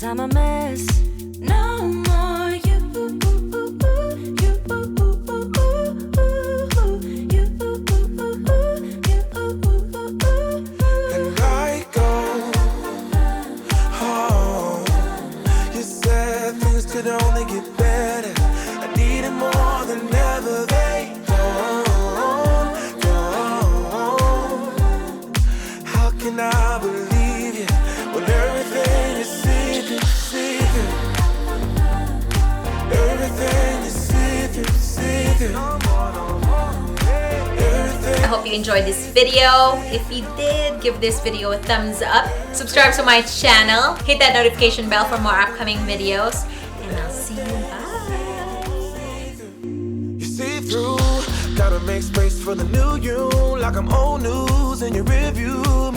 'cause I'm a mess. No more you. And I go home. You said things could only get better. I need it more than ever. They don't. How can I believe you when everything is secret? Everything is secret. I hope you enjoyed this video. If you did, give this video a thumbs up. Subscribe to my channel. Hit that notification bell for more upcoming videos. And I'll see you. Bye. You see through, gotta make space for the new you. Like I'm old news in your review.